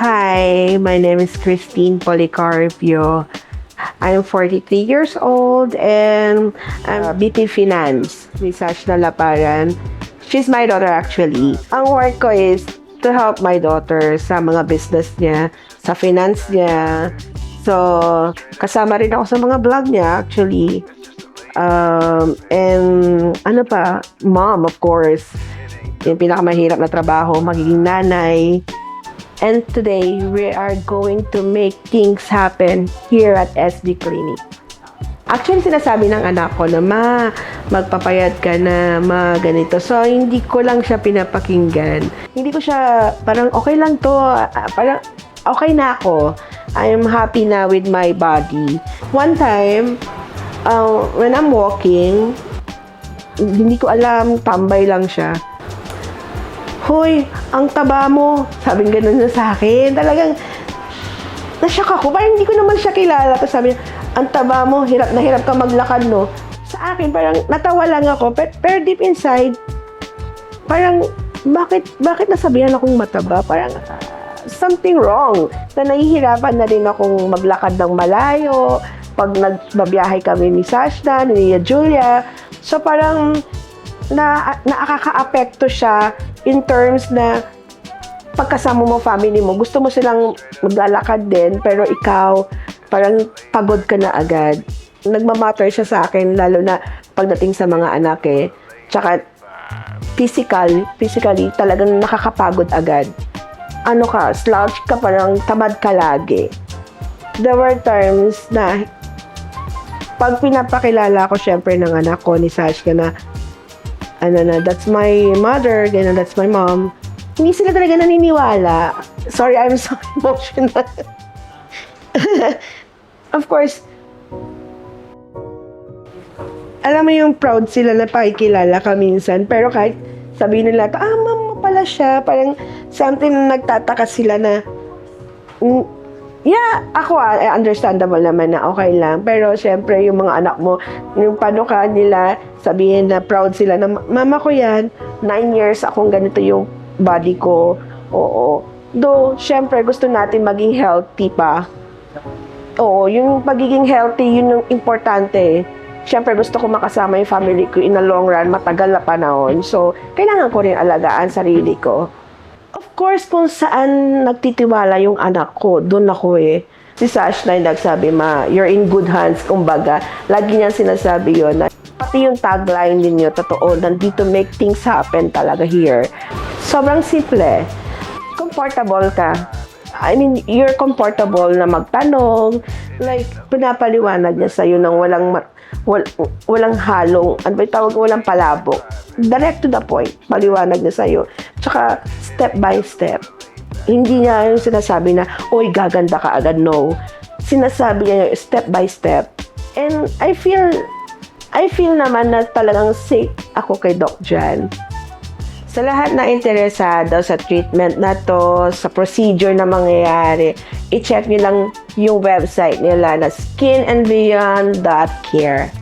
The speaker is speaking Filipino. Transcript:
Hi, my name is Christine Policarpio. I'm 43 years old and I'm BP Finance, Research na Laparan. She's my daughter actually. Ang work ko is to help my daughter sa mga business niya, sa finance niya. So, kasama rin ako sa mga vlog niya actually. And ano pa, mom of course. Yung pinakamahirap na trabaho, magiging nanay. And today, we are going to make things happen here at SB Clinic. Actually, sinasabi ng anak ko na, magpapayat ka na, ganito. So, hindi ko lang siya pinapakinggan. Hindi ko siya, parang okay lang to, parang okay na ako. I am happy na with my body. One time, when I'm walking, hindi ko alam, tambay lang siya. Hoy, ang taba mo. Sabing ganun na sa akin. Talagang, nashock ako. Parang hindi ko naman siya kilala. Tapos sabi niya, ang taba mo, hirap na hirap ka maglakad, no? Sa akin, parang natawa lang ako. Pero deep inside, parang, bakit nasabihan akong mataba? Parang, something wrong. Na nahihirapan na rin akong maglakad ng malayo. Pag nagbabiyahe kami ni Sashna, ni Julia. So, parang, nakaka-apekto siya in terms na pagkasama mo family mo, gusto mo silang maglalakad din, pero ikaw, parang pagod ka na agad. Nagmamatter siya sa akin, lalo na pagdating sa mga anak eh. Tsaka, physically, talagang nakakapagod agad. Ano ka, slouch ka, parang tamad ka lagi. There were times na, pag pinapakilala ko syempre ng anak ko ni Sashka na, that's my mother, ganun, that's my mom. Hindi sila talaga naniniwala. Sorry, I'm so emotional. Of course, alam mo yung proud sila na pakikilala ka minsan, pero kahit sabihin nila, ma'am mo pala siya, parang something na nagtataka sila na, yeah, ako understandable naman na okay lang. Pero syempre, yung mga anak mo, yung paano ka nila sabihin na proud sila na, mama ko yan, 9 years akong ganito yung body ko. Oo. Though, syempre, gusto natin maging healthy pa. Oo, yung pagiging healthy, yun yung importante. Syempre, gusto ko makasama yung family ko in the long run, matagal na panahon. So, kailangan ko rin alagaan sarili ko. Of course, kung saan nagtitiwala yung anak ko, doon ako eh. Si Sashna nagsabi, you're in good hands, kumbaga. Lagi niya sinasabi yun. Pati yung tagline ninyo, totoo, nandito make things happen talaga here. Sobrang simple. Comfortable ka. I mean, you're comfortable na magtanong. Like, pinapaliwanag niya sa'yo nang walang halong, walang palabok. Direct to the point, paliwanag niya sa'yo. Tsaka, step by step. Hindi niya yung sinasabi na, oy, gaganda ka agad. No. Sinasabi niya yung step by step. And I feel naman na talagang safe ako kay Doc Jan. Sa lahat na interesado sa treatment na to, sa procedure na mangyayari, i-check nyo lang yung website nila na skinandbeyond.care.